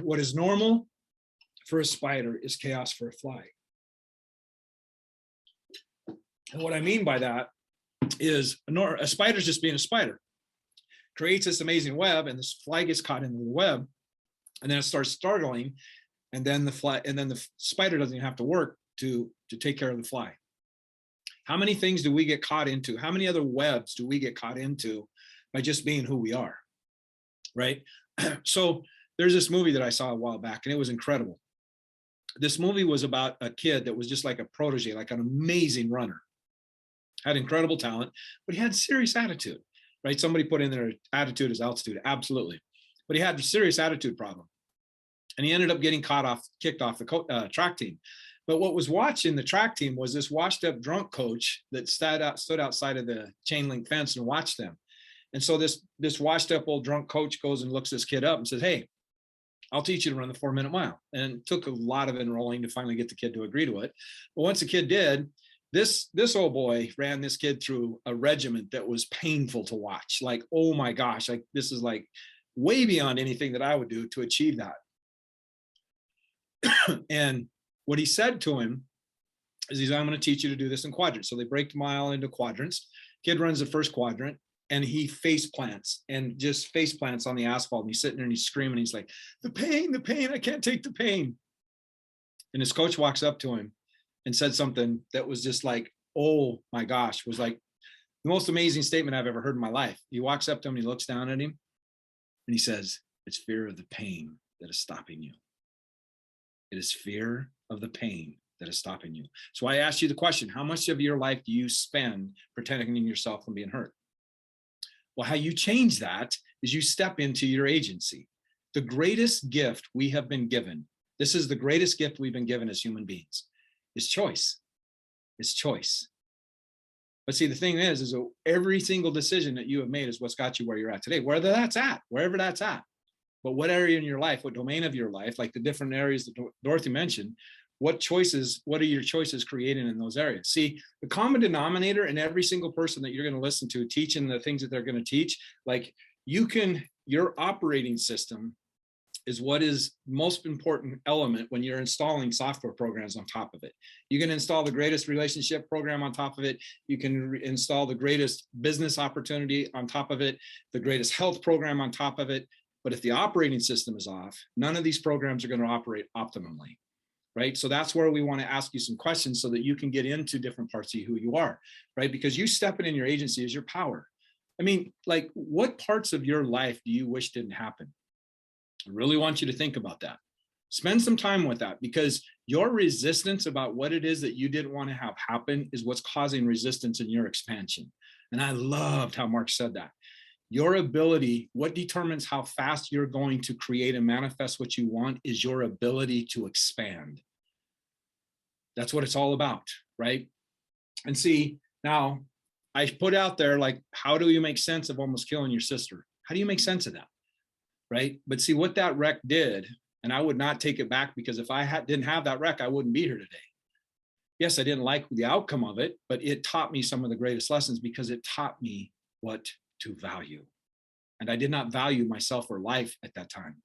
What is normal for a spider is chaos for a fly. And what I mean by that is a spider's just being a spider, creates this amazing web, and this fly gets caught into the web, and then it starts startling, and then the spider doesn't even have to work to take care of the fly. How many things do we get caught into? How many other webs do we get caught into by just being who we are, right? So there's this movie that I saw a while back, and it was incredible. This movie was about a kid that was just like a protege, like an amazing runner, had incredible talent, but he had serious attitude, right? Somebody put in there, attitude is altitude, absolutely. But he had a serious attitude problem. And he ended up getting kicked off the track team. But what was watching the track team was this washed up drunk coach that stood outside of the chain link fence and watched them. And so this washed up old drunk coach goes and looks this kid up and says, "Hey, I'll teach you to run the 4-minute mile." And it took a lot of enrolling to finally get the kid to agree to it. But once the kid did, this old boy ran this kid through a regiment that was painful to watch. Like, oh my gosh, like this is like way beyond anything that I would do to achieve that. And what he said to him is, "I'm going to teach you to do this in quadrants." So they break the mile into quadrants. Kid runs the first quadrant, and he face plants on the asphalt. And he's sitting there and he's screaming. He's like, the pain, I can't take the pain. And his coach walks up to him and said something that was just like, oh my gosh, was like the most amazing statement I've ever heard in my life. He walks up to him and he looks down at him. And And he says, it's fear of the pain that is stopping you. It is fear of the pain that is stopping you. So I asked you the question, how much of your life do you spend protecting yourself from being hurt? Well, how you change that is you step into your agency. The greatest gift we have been given, this is the greatest gift we've been given as human beings, is choice. It's choice. But see, the thing is every single decision that you have made is what's got you where you're at today, wherever that's at. But what area in your life, what domain of your life, like the different areas that Dorothy mentioned, what are your choices creating in those areas? See, the common denominator in every single person that you're going to listen to teaching the things that they're going to teach, like your operating system is what is most important element when you're installing software programs on top of it. You can install the greatest relationship program on top of it. You can install the greatest business opportunity on top of it, the greatest health program on top of it. But if the operating system is off, none of these programs are going to operate optimally, right? So that's where we want to ask you some questions so that you can get into different parts of who you are, right? Because you stepping in your agency is your power. I mean, like, what parts of your life do you wish didn't happen? I really want you to think about that. Spend some time with that, because your resistance about what it is that you didn't want to have happen is what's causing resistance in your expansion. And I loved how Mark said that. Your ability, what determines how fast you're going to create and manifest what you want, is your ability to expand. That's what it's all about, right? And see, now I put out there, like, how do you make sense of almost killing your sister? How do you make sense of that? Right? But see what that wreck did, and I would not take it back, because if I didn't have that wreck, I wouldn't be here today. Yes, I didn't like the outcome of it, but it taught me some of the greatest lessons, because it taught me what to value. And I did not value myself or life at that time,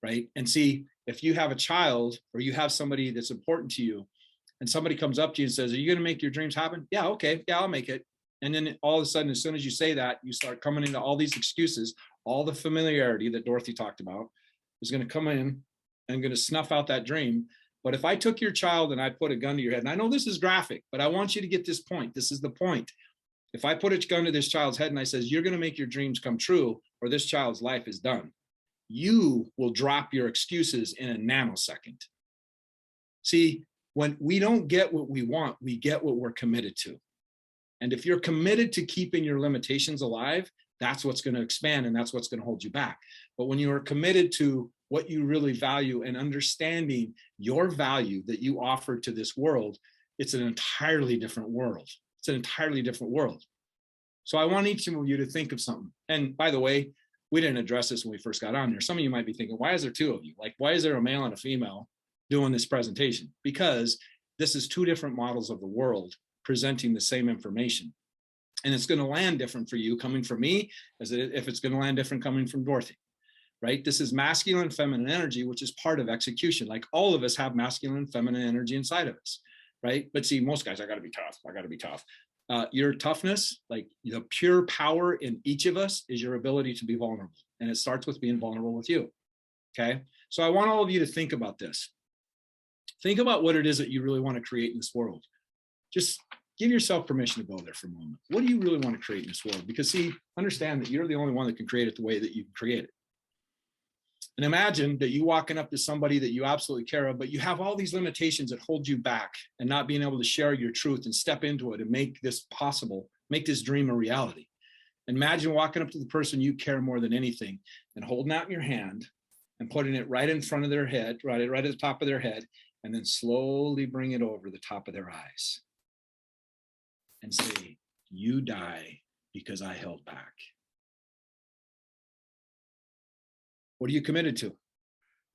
right? And see, if you have a child or you have somebody that's important to you, and somebody comes up to you and says, are you going to make your dreams happen? Yeah, okay, yeah, I'll make it. And then all of a sudden, as soon as you say that, you start coming into all these excuses. All the familiarity that Dorothy talked about is going to come in and going to snuff out that dream. But if I took your child and I put a gun to your head, and I know this is graphic, but I want you to get this point. This is the point. If I put a gun to this child's head and I says, you're going to make your dreams come true, or this child's life is done, you will drop your excuses in a nanosecond. See, when we don't get what we want, we get what we're committed to. And if you're committed to keeping your limitations alive, that's what's going to expand, and that's what's going to hold you back. But when you are committed to what you really value and understanding your value that you offer to this world, it's an entirely different world. It's an entirely different world. So I want each of you to think of something. And by the way, we didn't address this when we first got on there. Some of you might be thinking, why is there two of you? Like, why is there a male and a female doing this presentation? Because this is two different models of the world presenting the same information. And it's going to land different for you coming from me as if it's going to land different coming from Dorothy, right? This is masculine and feminine energy, which is part of execution. Like, all of us have masculine and feminine energy inside of us, right? But see, most guys, I got to be tough. I got to be tough. Your toughness, like the pure power in each of us, is your ability to be vulnerable. And it starts with being vulnerable with you, okay? So I want all of you to think about this. Think about what it is that you really want to create in this world. Just give yourself permission to go there for a moment. What do you really want to create in this world? Because see, understand that you're the only one that can create it the way that you can create it. And imagine that you walking up to somebody that you absolutely care of, but you have all these limitations that hold you back, and not being able to share your truth and step into it and make this possible, make this dream a reality. Imagine walking up to the person you care more than anything and holding out your hand and putting it right in front of their head, right at the top of their head, and then slowly bring it over the top of their eyes and say, you die because I held back. What are you committed to?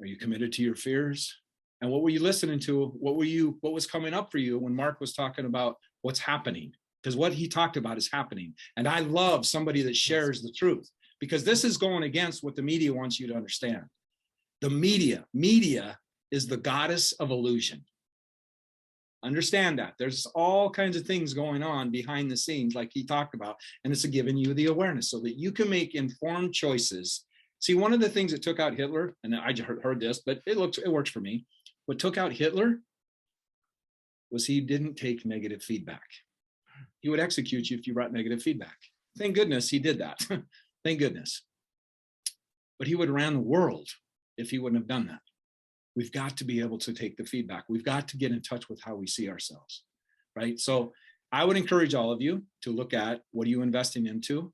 Are you committed to your fears? And what were you listening to? What was coming up for you when Mark was talking about what's happening? Because what he talked about is happening. And I love somebody that shares the truth, because this is going against what the media wants you to understand. The media is the goddess of illusion. Understand that. There's all kinds of things going on behind the scenes, like he talked about, and it's giving you the awareness so that you can make informed choices. See, one of the things that took out Hitler, and I just heard this, but it works for me. What took out Hitler was he didn't take negative feedback. He would execute you if you brought negative feedback. Thank goodness he did that. Thank goodness. but he would have ran the world if he wouldn't have done that. We've got to be able to take the feedback. We've got to get in touch with how we see ourselves, right? So I would encourage all of you to look at, what are you investing into?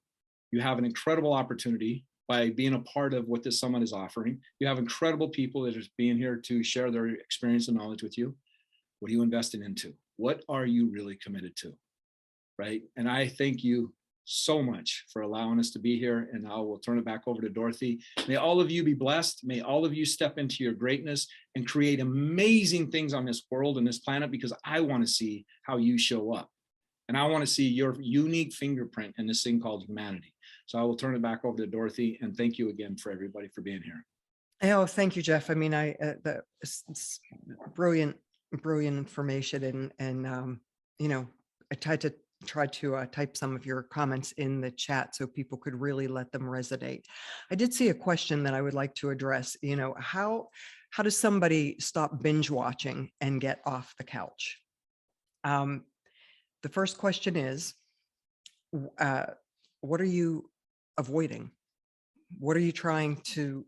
You have an incredible opportunity by being a part of what this summit is offering. You have incredible people that are being here to share their experience and knowledge with you. What are you investing into? What are you really committed to? Right? And I thank you so much for allowing us to be here. And I will turn it back over to Dorothy. May all of you be blessed. May all of you step into your greatness and create amazing things on this world and this planet, because I want to see how you show up. And I want to see your unique fingerprint in this thing called humanity. So I will turn it back over to Dorothy, and thank you again for everybody for being here. Oh, thank you, Jeff. I mean, it's brilliant, brilliant information. And you know, I tried to type some of your comments in the chat so people could really let them resonate. I did see a question that I would like to address. You know, how does somebody stop binge watching and get off the couch? The first question is, what are you avoiding? What are you trying to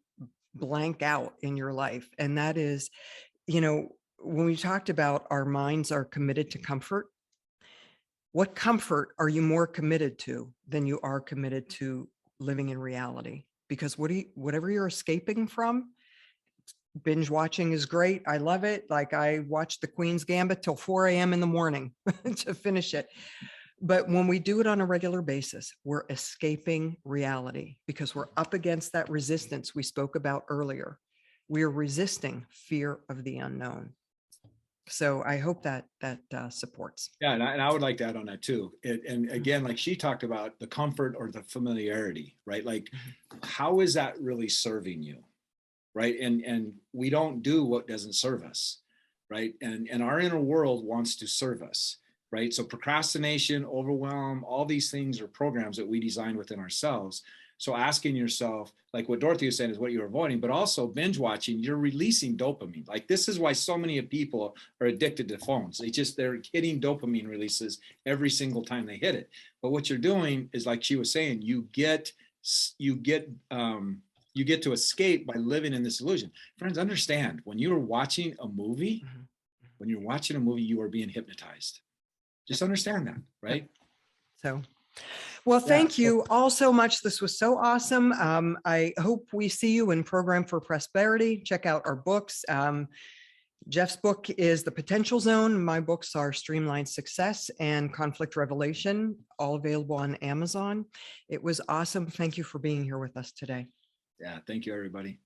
blank out in your life? And that is, you know, when we talked about our minds are committed to comfort, what comfort are you more committed to than you are committed to living in reality? Because whatever you're escaping from, binge watching is great. I love it. Like, I watched the Queen's Gambit till 4 a.m. in the morning to finish it. But when we do it on a regular basis, we're escaping reality because we're up against that resistance we spoke about earlier. We're resisting fear of the unknown. So I hope that supports. Yeah, and I would like to add on that too. And again, like she talked about, the comfort or the familiarity, right? Like, how is that really serving you? Right. And we don't do what doesn't serve us. Right. And our inner world wants to serve us. Right. So procrastination, overwhelm, all these things are programs that we design within ourselves. So asking yourself, like what Dorothy was saying, is what you're avoiding, but also binge watching, you're releasing dopamine. Like, this is why so many people are addicted to phones. They're hitting dopamine releases every single time they hit it. But what you're doing is, like she was saying, you get to escape by living in this illusion. Friends, understand, when you're watching a movie, you are being hypnotized. Just understand that, right? So, well, thank you all so much. This was so awesome. I hope we see you in Program for Prosperity. Check out our books. Jeff's book is The Potential Zone. My books are Streamlined Success and Conflict Revelation, all available on Amazon. It was awesome. Thank you for being here with us today. Yeah, thank you, everybody.